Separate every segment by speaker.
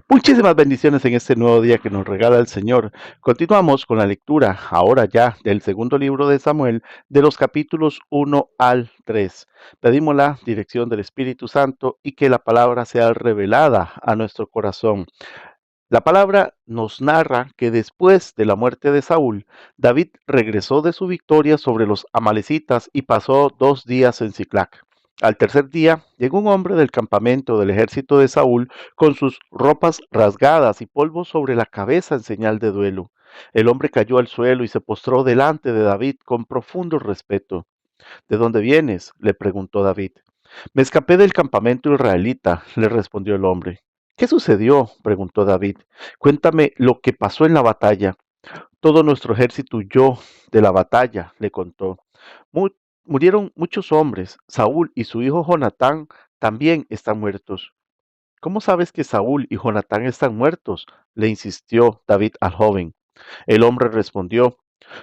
Speaker 1: Muchísimas bendiciones en este nuevo día que nos regala el Señor. Continuamos con la lectura, ahora ya, del segundo libro de Samuel, de los capítulos 1 al 3. Pedimos la dirección del Espíritu Santo y que la palabra sea revelada a nuestro corazón. La palabra nos narra que después de la muerte de Saúl, David regresó de su victoria sobre los amalecitas y pasó 2 días en Siclac. Al tercer día llegó un hombre del campamento del ejército de Saúl con sus ropas rasgadas y polvo sobre la cabeza en señal de duelo. El hombre cayó al suelo y se postró delante de David con profundo respeto. ¿De dónde vienes?, le preguntó David. Me escapé del campamento israelita, le respondió el hombre. ¿Qué sucedió?, preguntó David. Cuéntame lo que pasó en la batalla. Todo nuestro ejército huyó de la batalla, le contó. Mu- Murieron muchos hombres. Saúl y su hijo Jonatán también están muertos. ¿Cómo sabes que Saúl y Jonatán están muertos?, le insistió David al joven. El hombre respondió,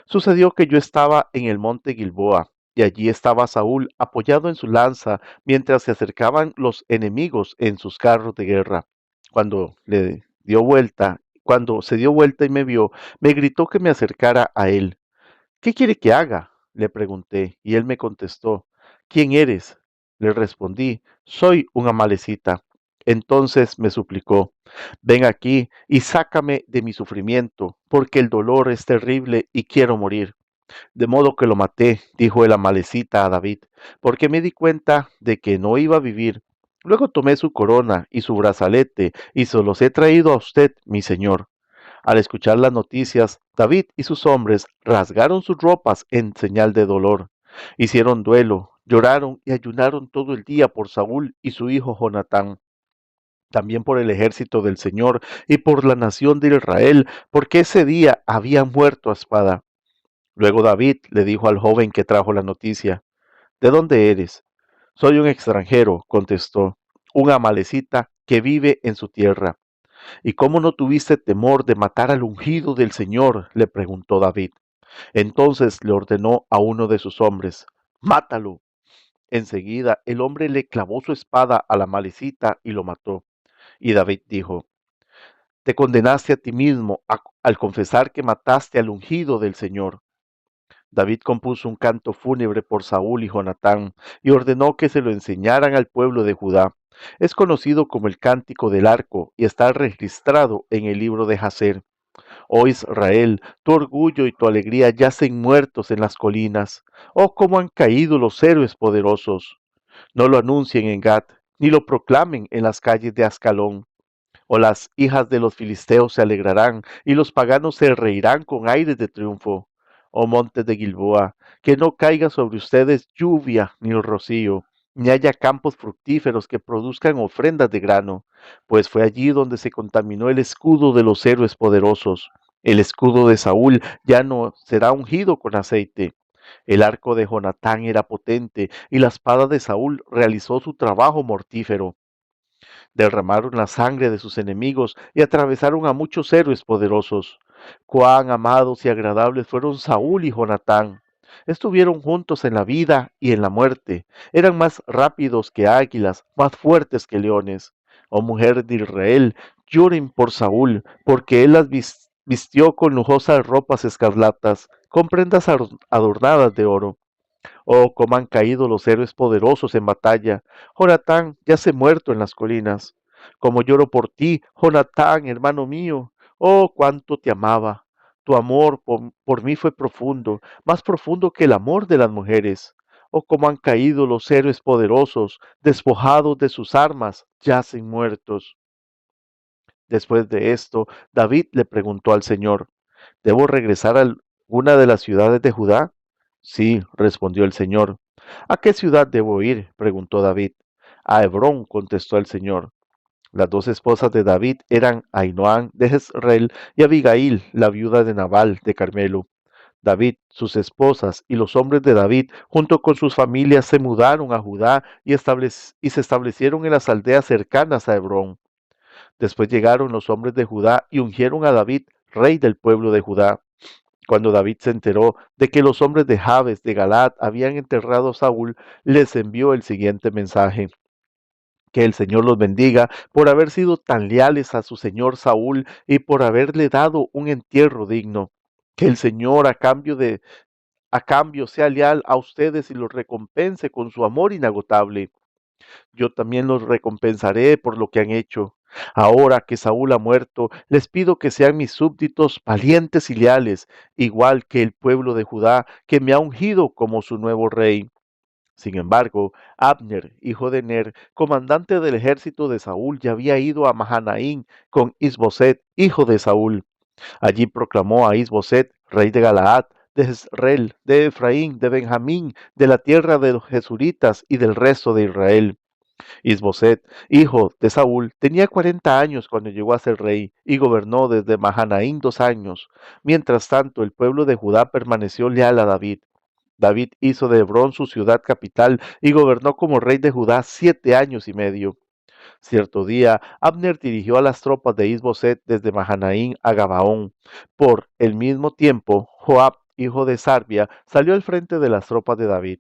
Speaker 1: sucedió que yo estaba en el monte Gilboa, y allí estaba Saúl apoyado en su lanza, mientras se acercaban los enemigos en sus carros de guerra. Cuando se dio vuelta y me vio, me gritó que me acercara a él. ¿Qué quiere que haga?, le pregunté, y él me contestó, ¿quién eres? Le respondí, soy un amalecita. Entonces me suplicó, ven aquí y sácame de mi sufrimiento, porque el dolor es terrible y quiero morir. De modo que lo maté, dijo el amalecita a David, porque me di cuenta de que no iba a vivir. Luego tomé su corona y su brazalete, y se los he traído a usted, mi señor. Al escuchar las noticias, David y sus hombres rasgaron sus ropas en señal de dolor. Hicieron duelo, lloraron y ayunaron todo el día por Saúl y su hijo Jonatán, también por el ejército del Señor y por la nación de Israel, porque ese día habían muerto a espada. Luego David le dijo al joven que trajo la noticia, ¿de dónde eres? Soy un extranjero, contestó, un amalecita que vive en su tierra. ¿Y cómo no tuviste temor de matar al ungido del Señor?, le preguntó David. Entonces le ordenó a uno de sus hombres, mátalo. Enseguida el hombre le clavó su espada a la malecita y lo mató. Y David dijo, te condenaste a ti mismo al confesar que mataste al ungido del Señor. David compuso un canto fúnebre por Saúl y Jonatán y ordenó que se lo enseñaran al pueblo de Judá. Es conocido como el Cántico del Arco y está registrado en el libro de Jacer. Oh Israel, tu orgullo y tu alegría yacen muertos en las colinas. Oh, cómo han caído los héroes poderosos. No lo anuncien en Gat, ni lo proclamen en las calles de Ascalón. O las hijas de los filisteos se alegrarán, y los paganos se reirán con aires de triunfo. Oh montes de Gilboa, que no caiga sobre ustedes lluvia ni rocío, ni haya campos fructíferos que produzcan ofrendas de grano, pues fue allí donde se contaminó el escudo de los héroes poderosos. El escudo de Saúl ya no será ungido con aceite. El arco de Jonatán era potente, y la espada de Saúl realizó su trabajo mortífero. Derramaron la sangre de sus enemigos y atravesaron a muchos héroes poderosos. Cuán amados y agradables fueron Saúl y Jonatán. Estuvieron juntos en la vida y en la muerte. Eran más rápidos que águilas, más fuertes que leones. Oh mujer de Israel, lloren por Saúl, porque él las vistió con lujosas ropas escarlatas, con prendas adornadas de oro. Oh, cómo han caído los héroes poderosos en batalla. Jonatán yace muerto en las colinas. Como lloro por ti, Jonatán, hermano mío. Oh, cuánto te amaba. Tu amor por mí fue profundo, más profundo que el amor de las mujeres. Oh, cómo han caído los héroes poderosos, despojados de sus armas, yacen muertos. Después de esto, David le preguntó al Señor, ¿debo regresar a alguna de las ciudades de Judá? Sí, respondió el Señor. ¿A qué ciudad debo ir?, preguntó David. A Hebrón, contestó el Señor. Las dos esposas de David eran Ainoam de Jezreel y Abigail, la viuda de Nabal de Carmelo. David, sus esposas y los hombres de David, junto con sus familias, se mudaron a Judá y se establecieron en las aldeas cercanas a Hebrón. Después llegaron los hombres de Judá y ungieron a David rey del pueblo de Judá. Cuando David se enteró de que los hombres de Jabes de Galaad habían enterrado a Saúl, les envió el siguiente mensaje. Que el Señor los bendiga por haber sido tan leales a su señor Saúl y por haberle dado un entierro digno. Que el Señor a cambio sea leal a ustedes y los recompense con su amor inagotable. Yo también los recompensaré por lo que han hecho. Ahora que Saúl ha muerto, les pido que sean mis súbditos valientes y leales, igual que el pueblo de Judá, que me ha ungido como su nuevo rey. Sin embargo, Abner, hijo de Ner, comandante del ejército de Saúl, ya había ido a Mahanaín con Isboset, hijo de Saúl. Allí proclamó a Isboset, rey de Galaad, de Jezreel, de Efraín, de Benjamín, de la tierra de los Jesuritas y del resto de Israel. Isboset, hijo de Saúl, tenía 40 años cuando llegó a ser rey y gobernó desde Mahanaín 2 años. Mientras tanto, el pueblo de Judá permaneció leal a David. David hizo de Hebrón su ciudad capital y gobernó como rey de Judá 7 años y medio. Cierto día, Abner dirigió a las tropas de Isboset desde Mahanaín a Gabaón. Por el mismo tiempo, Joab, hijo de Sarbia, salió al frente de las tropas de David.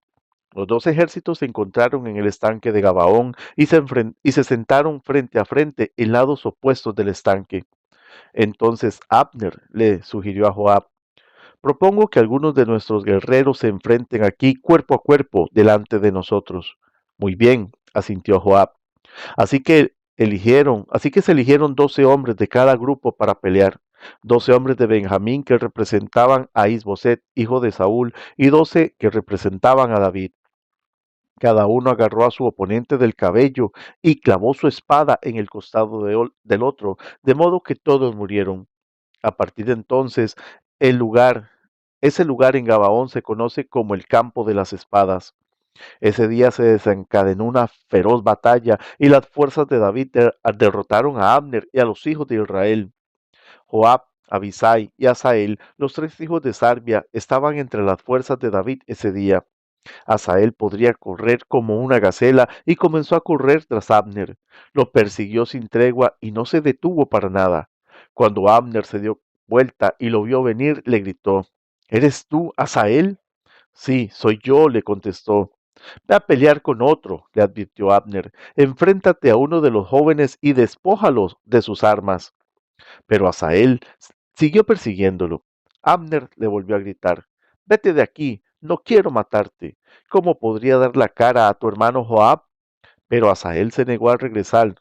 Speaker 1: Los dos ejércitos se encontraron en el estanque de Gabaón y se sentaron frente a frente en lados opuestos del estanque. Entonces Abner le sugirió a Joab: propongo que algunos de nuestros guerreros se enfrenten aquí cuerpo a cuerpo delante de nosotros. Muy bien, asintió Joab. Así que se eligieron 12 hombres de cada grupo para pelear. 12 hombres de Benjamín que representaban a Isboset, hijo de Saúl, y 12 que representaban a David. Cada uno agarró a su oponente del cabello y clavó su espada en el costado del otro, de modo que todos murieron. A partir de entonces, el lugar, ese lugar en Gabaón se conoce como el campo de las espadas. Ese día se desencadenó una feroz batalla y las fuerzas de David derrotaron a Abner y a los hijos de Israel. Joab, Abisai y Asael, los 3 hijos de Sarbia, estaban entre las fuerzas de David ese día. Asael podría correr como una gacela y comenzó a correr tras Abner. Lo persiguió sin tregua y no se detuvo para nada. Cuando Abner se dio vuelta y lo vio venir, le gritó: ¿Eres tú, Asael? Sí, soy yo, le contestó. Ve a pelear con otro, le advirtió Abner. Enfréntate a uno de los jóvenes y despójalos de sus armas. Pero Asael siguió persiguiéndolo. Abner le volvió a gritar: vete de aquí, no quiero matarte. ¿Cómo podría dar la cara a tu hermano Joab? Pero Asael se negó a regresar.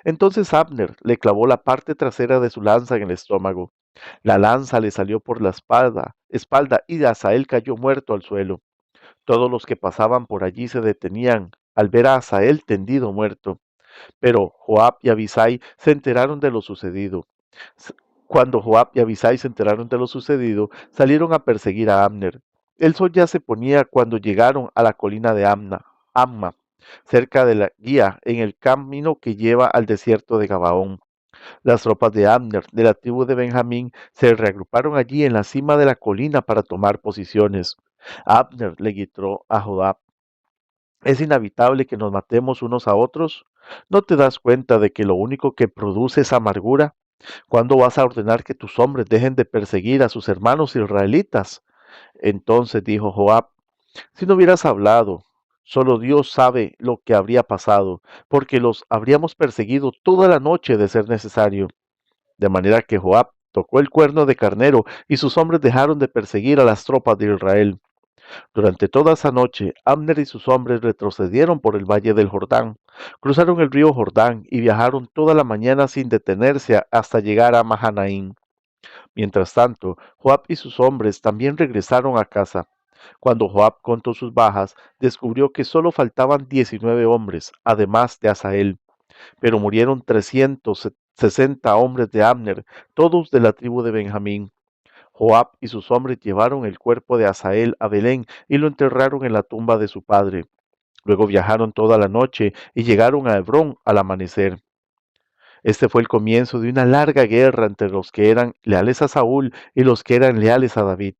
Speaker 1: Entonces Abner le clavó la parte trasera de su lanza en el estómago. La lanza le salió por la espalda y Asael cayó muerto al suelo. Todos los que pasaban por allí se detenían al ver a Asael tendido muerto. Pero Joab y Abisai se enteraron de lo sucedido. S- Cuando Joab y Abisai se enteraron de lo sucedido, salieron a perseguir a Abner. El sol ya se ponía cuando llegaron a la colina de Amma, cerca de la guía, en el camino que lleva al desierto de Gabaón. Las tropas de Abner, de la tribu de Benjamín, se reagruparon allí en la cima de la colina para tomar posiciones. Abner le gritó a Joab: ¿es inevitable que nos matemos unos a otros? ¿No te das cuenta de que lo único que produce es amargura? ¿Cuándo vas a ordenar que tus hombres dejen de perseguir a sus hermanos israelitas? Entonces dijo Joab: si no hubieras hablado, solo Dios sabe lo que habría pasado, porque los habríamos perseguido toda la noche de ser necesario. De manera que Joab tocó el cuerno de carnero y sus hombres dejaron de perseguir a las tropas de Israel. Durante toda esa noche, Abner y sus hombres retrocedieron por el valle del Jordán, cruzaron el río Jordán y viajaron toda la mañana sin detenerse hasta llegar a Mahanaín. Mientras tanto, Joab y sus hombres también regresaron a casa. Cuando Joab contó sus bajas, descubrió que solo faltaban 19 hombres, además de Asael, pero murieron 360 hombres de Abner, todos de la tribu de Benjamín. Joab y sus hombres llevaron el cuerpo de Asael a Belén y lo enterraron en la tumba de su padre. Luego viajaron toda la noche y llegaron a Hebrón al amanecer. Este fue el comienzo de una larga guerra entre los que eran leales a Saúl y los que eran leales a David.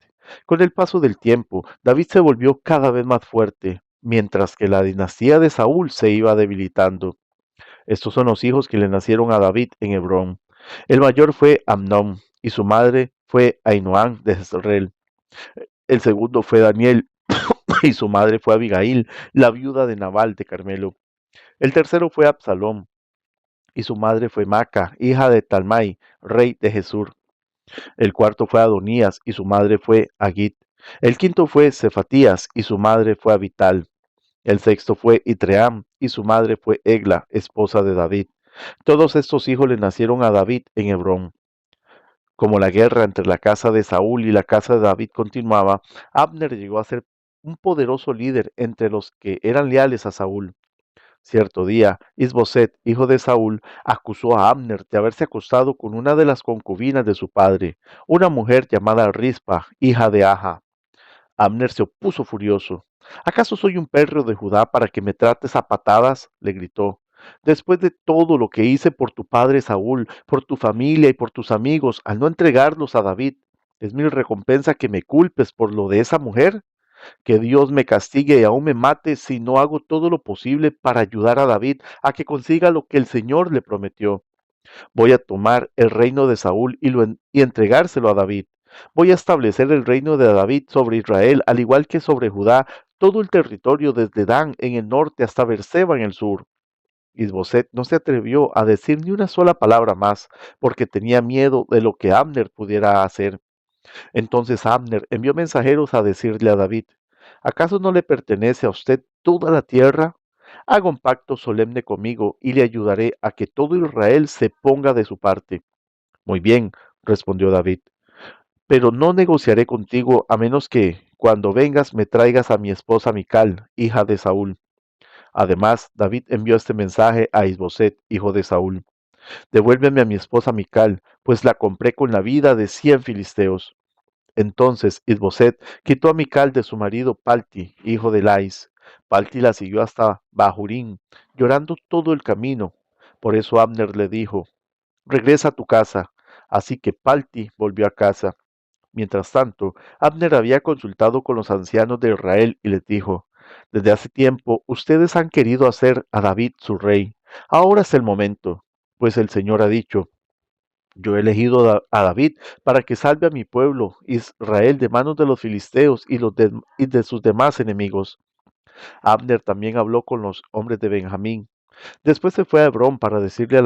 Speaker 1: Con el paso del tiempo, David se volvió cada vez más fuerte, mientras que la dinastía de Saúl se iba debilitando. Estos son los hijos que le nacieron a David en Hebrón. El mayor fue Amnón, y su madre fue Ainoam de Jezreel. El segundo fue Daniel, y su madre fue Abigail, la viuda de Nabal de Carmelo. El tercero fue Absalom, y su madre fue Maca, hija de Talmai, rey de Jesur. El cuarto fue Adonías, y su madre fue Agit. El quinto fue Cefatías, y su madre fue Abital. El sexto fue Itream, y su madre fue Egla, esposa de David. Todos estos hijos le nacieron a David en Hebrón. Como la guerra entre la casa de Saúl y la casa de David continuaba, Abner llegó a ser un poderoso líder entre los que eran leales a Saúl. Cierto día, Isboset, hijo de Saúl, acusó a Abner de haberse acostado con una de las concubinas de su padre, una mujer llamada Rispa, hija de Aja. Abner se opuso furioso. ¿Acaso soy un perro de Judá para que me trates a patadas? Le gritó. Después de todo lo que hice por tu padre Saúl, por tu familia y por tus amigos, al no entregarlos a David, ¿es mi recompensa que me culpes por lo de esa mujer? Que Dios me castigue y aún me mate si no hago todo lo posible para ayudar a David a que consiga lo que el Señor le prometió. Voy a tomar el reino de Saúl y entregárselo a David. Voy a establecer el reino de David sobre Israel, al igual que sobre Judá, todo el territorio desde Dan en el norte hasta Beerseba en el sur. Isboset no se atrevió a decir ni una sola palabra más, porque tenía miedo de lo que Abner pudiera hacer. Entonces Abner envió mensajeros a decirle a David, ¿acaso no le pertenece a usted toda la tierra? Haga un pacto solemne conmigo y le ayudaré a que todo Israel se ponga de su parte. Muy bien, respondió David, pero no negociaré contigo a menos que, cuando vengas, me traigas a mi esposa Mical, hija de Saúl. Además, David envió este mensaje a Isboset, hijo de Saúl. Devuélveme a mi esposa Mical, pues la compré con la vida de 100 filisteos. Entonces Isboset quitó a Mical de su marido Palti, hijo de Lais. Palti la siguió hasta Bahurín, llorando todo el camino. Por eso Abner le dijo, regresa a tu casa. Así que Palti volvió a casa. Mientras tanto, Abner había consultado con los ancianos de Israel y les dijo, desde hace tiempo ustedes han querido hacer a David su rey. Ahora es el momento, pues el Señor ha dicho, yo he elegido a David para que salve a mi pueblo Israel de manos de los filisteos y de sus demás enemigos. Abner también habló con los hombres de Benjamín. Después se fue a Hebrón para decirle a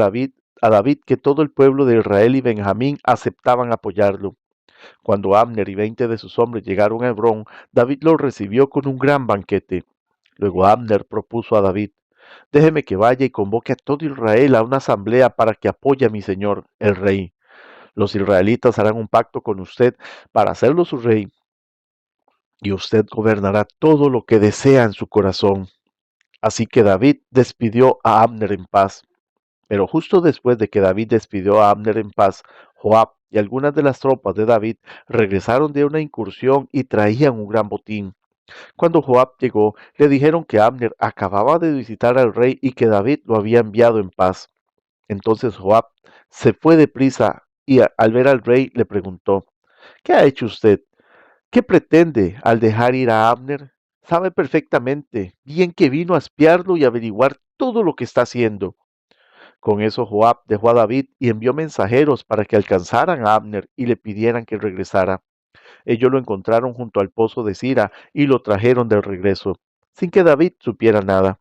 Speaker 1: David que todo el pueblo de Israel y Benjamín aceptaban apoyarlo. Cuando Abner y 20 de sus hombres llegaron a Hebrón, David los recibió con un gran banquete. Luego Abner propuso a David, déjeme que vaya y convoque a todo Israel a una asamblea para que apoye a mi señor, el rey. Los israelitas harán un pacto con usted para hacerlo su rey, y usted gobernará todo lo que desea en su corazón. Así que David despidió a Abner en paz. Pero justo después de que David despidió a Abner en paz, Joab y algunas de las tropas de David regresaron de una incursión y traían un gran botín. Cuando Joab llegó, le dijeron que Abner acababa de visitar al rey y que David lo había enviado en paz. Entonces Joab se fue deprisa y al ver al rey le preguntó, ¿qué ha hecho usted? ¿Qué pretende al dejar ir a Abner? Sabe perfectamente bien que vino a espiarlo y averiguar todo lo que está haciendo. Con eso Joab dejó a David y envió mensajeros para que alcanzaran a Abner y le pidieran que regresara. Ellos lo encontraron junto al pozo de Sira y lo trajeron de regreso, sin que David supiera nada.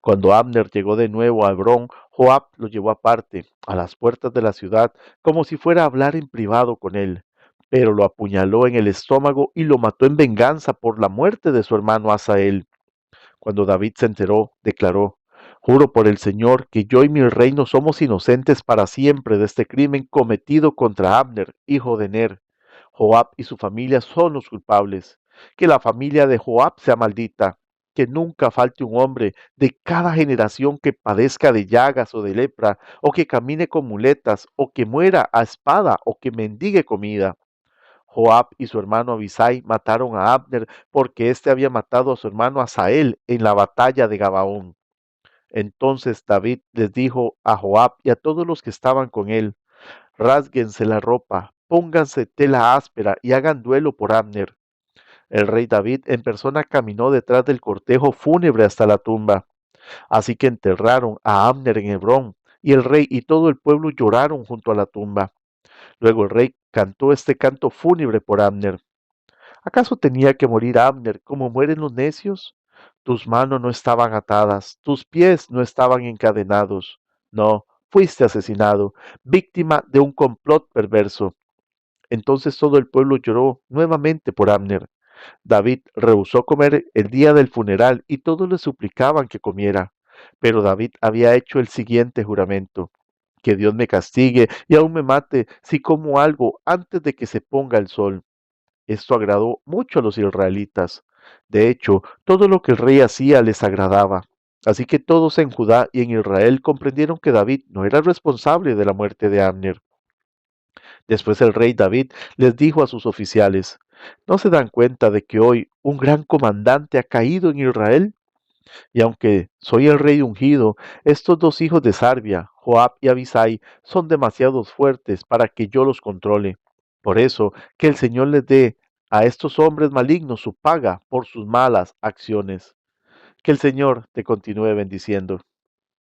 Speaker 1: Cuando Abner llegó de nuevo a Hebrón, Joab lo llevó aparte, a las puertas de la ciudad, como si fuera a hablar en privado con él. Pero lo apuñaló en el estómago y lo mató en venganza por la muerte de su hermano Asael. Cuando David se enteró, declaró, juro por el Señor que yo y mi reino somos inocentes para siempre de este crimen cometido contra Abner, hijo de Ner. Joab y su familia son los culpables. Que la familia de Joab sea maldita. Que nunca falte un hombre de cada generación que padezca de llagas o de lepra, o que camine con muletas, o que muera a espada, o que mendigue comida. Joab y su hermano Abisai mataron a Abner porque éste había matado a su hermano Asael en la batalla de Gabaón. Entonces David les dijo a Joab y a todos los que estaban con él, rásguense la ropa, pónganse tela áspera y hagan duelo por Abner. El rey David en persona caminó detrás del cortejo fúnebre hasta la tumba. Así que enterraron a Abner en Hebrón, y el rey y todo el pueblo lloraron junto a la tumba. Luego el rey cantó este canto fúnebre por Abner. ¿Acaso tenía que morir Abner como mueren los necios? Tus manos no estaban atadas, tus pies no estaban encadenados. No, fuiste asesinado, víctima de un complot perverso. Entonces todo el pueblo lloró nuevamente por Abner. David rehusó comer el día del funeral y todos le suplicaban que comiera. Pero David había hecho el siguiente juramento: que Dios me castigue y aún me mate si como algo antes de que se ponga el sol. Esto agradó mucho a los israelitas. De hecho, todo lo que el rey hacía les agradaba. Así que todos en Judá y en Israel comprendieron que David no era responsable de la muerte de Abner. Después el rey David les dijo a sus oficiales: ¿No se dan cuenta de que hoy un gran comandante ha caído en Israel? Y aunque soy el rey ungido, estos dos hijos de Sarbia, Joab y Abisai, son demasiado fuertes para que yo los controle. Por eso, que el Señor les dé a estos hombres malignos su paga por sus malas acciones. Que el Señor te continúe bendiciendo.